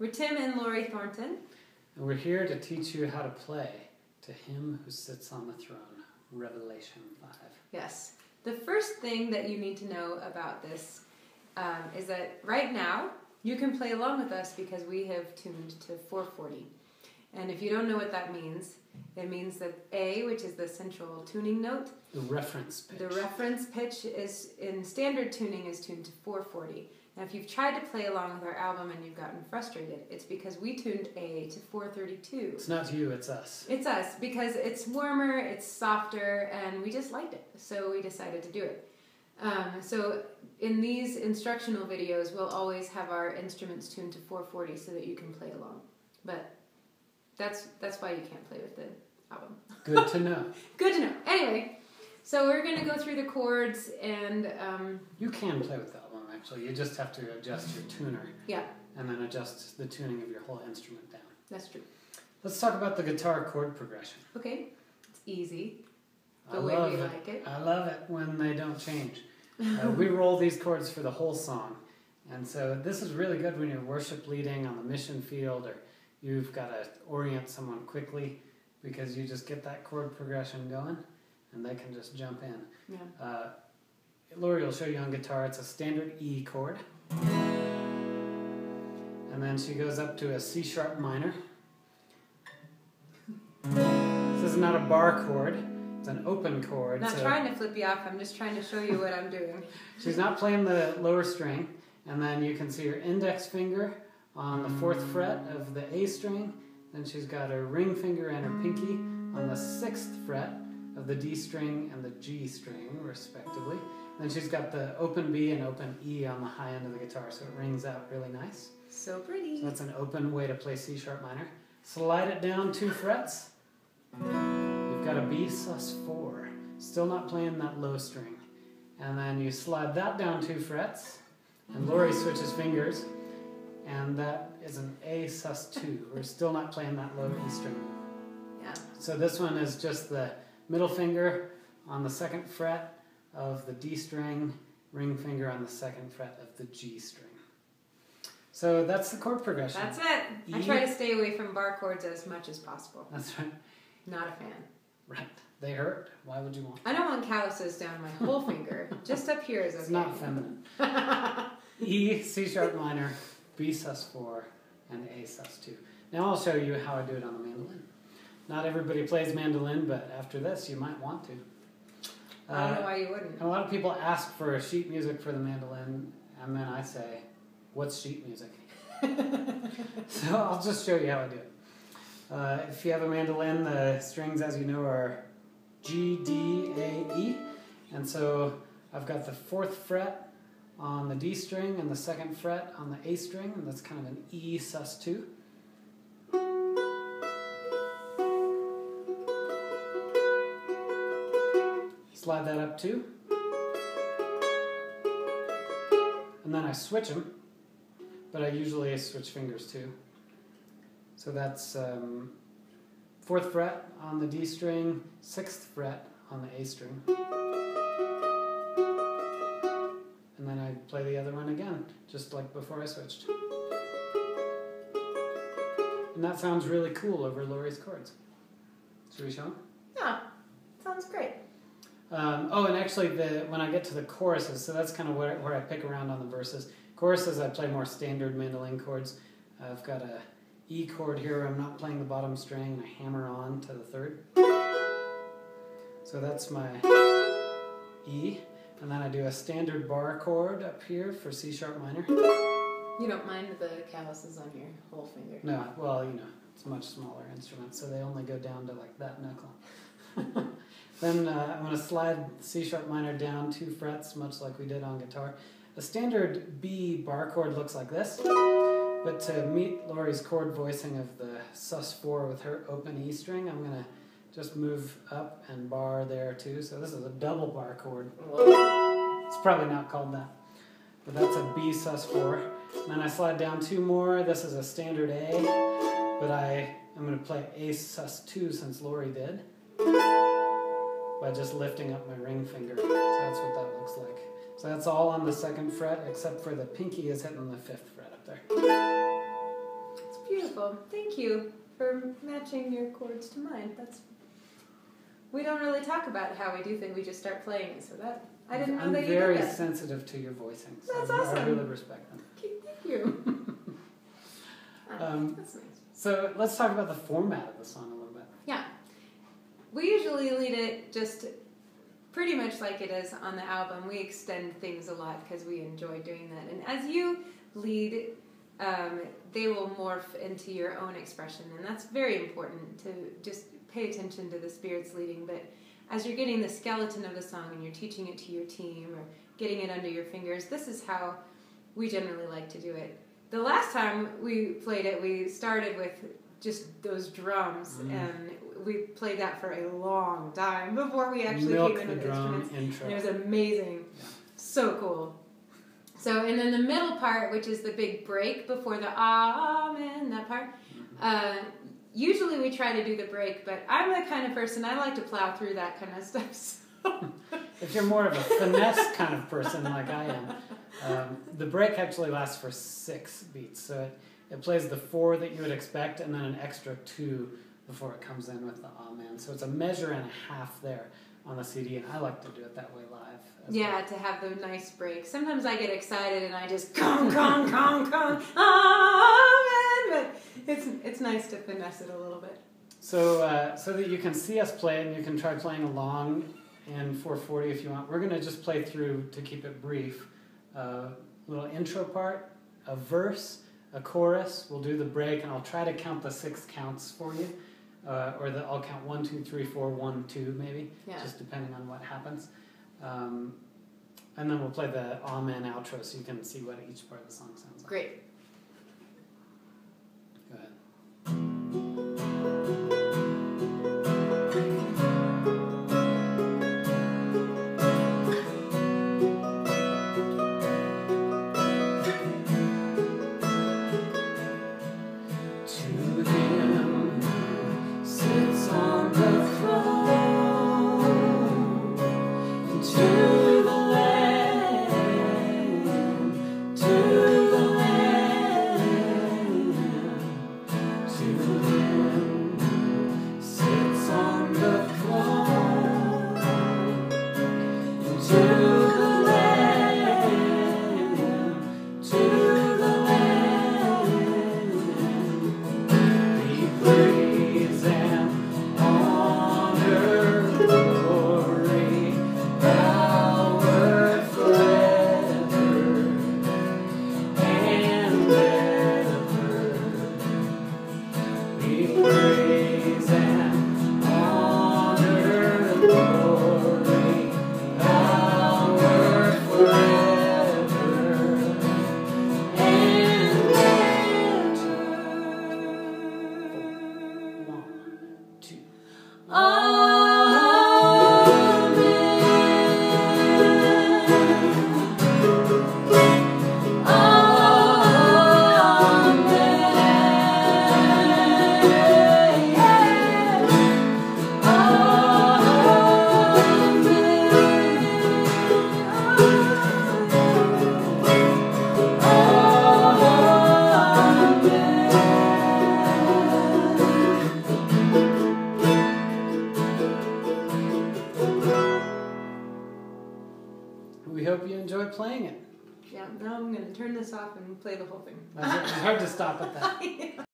We're Tim and Laurie Thornton. And we're here to teach you how to play To Him Who Sits on the Throne, Revelation 5. Yes. The first thing that you need to know about this is that right now you can play along with us because we have tuned to 440. And if you don't know what that means, it means that A, which is the central tuning note, The reference pitch. The reference pitch is in standard tuning is tuned to 440. Now, if you've tried to play along with our album and you've gotten frustrated, it's because we tuned A to 432. It's not you, it's us. It's us, because it's warmer, it's softer, and we just liked it, so we decided to do it. So in these instructional videos, we'll always have our instruments tuned to 440 so that you can play along. But that's why you can't play with the album. Good to know. Good to know. Anyway, so we're going to go through the chords and... You can play with the album, actually. You just have to adjust your tuner. Yeah. And then adjust the tuning of your whole instrument down. That's true. Let's talk about the guitar chord progression. Okay. It's easy. The way we like it. I love it when they don't change. We roll these chords for the whole song. And so this is really good when you're worship leading on the mission field or you've got to orient someone quickly because you just get that chord progression going and they can just jump in. Yeah. Laurie will show you on guitar. It's a standard E chord. And then she goes up to a C sharp minor. This is not a bar chord. It's an open chord. Not trying to flip you off. I'm just trying to show you what I'm doing. She's not playing the lower string. And then you can see her index finger on the 4th fret of the A string. Then she's got her ring finger and her pinky on the 6th fret of the D string and the G string, respectively. Then she's got the open B and open E on the high end of the guitar, so it rings out really nice. So pretty. So that's an open way to play C sharp minor. Slide it down 2 frets. You've got a B sus4. Still not playing that low string. And then you slide that down 2 frets. And Laurie switches fingers. And that is an A sus2. We're still not playing that low E string. Yeah. So this one is just the middle finger on the 2nd fret of the D string, ring finger on the 2nd fret of the G string. So that's the chord progression. That's it. I try to stay away from bar chords as much as possible. That's right. Not a fan. Right. They hurt. Why would you want? I don't want calluses down my whole finger. Just up here is okay. It's not feminine. E, C sharp minor, B sus4, and A sus2. Now I'll show you how I do it on the mandolin. Not everybody plays mandolin, but after this you might want to. I don't know why you wouldn't. A lot of people ask for sheet music for the mandolin, and then I say, what's sheet music? So I'll just show you how I do it. If you have a mandolin, the strings, as you know, are G, D, A, E. And so I've got the 4th fret on the D string and the 2nd fret on the A string, and that's kind of an E sus2. Slide that up 2. And then I switch them, but I usually switch fingers too. So that's 4th fret on the D string, 6th fret on the A string. And then I play the other one again, just like before I switched. And that sounds really cool over Laurie's chords. Should we show them? Yeah, sounds great. And actually, when I get to the choruses, so that's kind of where I pick around on the verses. Choruses, I play more standard mandolin chords. I've got a E chord here where I'm not playing the bottom string, and I hammer on to the 3rd. So that's my E. And then I do a standard bar chord up here for C sharp minor. You don't mind the calluses on your whole finger? No, well, you know, it's a much smaller instrument, so they only go down to like that knuckle. Then I'm going to slide C sharp minor down 2 frets, much like we did on guitar. A standard B bar chord looks like this, but to meet Laurie's chord voicing of the sus4 with her open E string, I'm going to just move up and bar there too. So this is a double bar chord. It's probably not called that, but that's a B sus4. And then I slide down 2 more. This is a standard A, but I'm going to play A sus2 since Laurie did, by just lifting up my ring finger. So that's what that looks like. So that's all on the 2nd fret, except for the pinky is hitting the 5th fret up there. Well, thank you for matching your chords to mine. We don't really talk about how we do things. We just start playing it. So I didn't know that you did that. I'm very sensitive to your voicing. So That's awesome. I really respect them. Thank you. That's nice. So let's talk about the format of the song a little bit. Yeah. We usually lead it just pretty much like it is on the album. We extend things a lot because we enjoy doing that. And as you lead, they will morph into your own expression. And that's very important to just pay attention to the Spirit's leading. But as you're getting the skeleton of the song and you're teaching it to your team or getting it under your fingers, this is how we generally like to do it. The last time we played it, we started with just those drums, and we played that for a long time before we actually came into the instruments. Intro. And it was amazing. Yeah. So cool. So, and then the middle part, which is the big break before the amen, that part, usually we try to do the break, but I'm the kind of person, I like to plow through that kind of stuff. So. If you're more of a finesse kind of person like I am, the break actually lasts for 6 beats. So it plays the 4 that you would expect and then an extra 2 before it comes in with the amen. So it's a measure and a half there on the CD, and I like to do it that way live. Yeah, to have the nice breaks. Sometimes I get excited and I just gong, gong, gong, gong, amen. But it's nice to finesse it a little bit. So that you can see us play and you can try playing along in 440 if you want. We're going to just play through, to keep it brief, a little intro part, a verse, a chorus. We'll do the break, and I'll try to count the 6 counts for you. I'll count 1, 2, 3, 4, 1, 2 maybe, just depending on what happens. And then we'll play the amen outro so you can see what each part of the song sounds like. Great. Go ahead. We hope you enjoy playing it. Yeah, now I'm going to turn this off and play the whole thing. It's hard to stop at that. Yeah.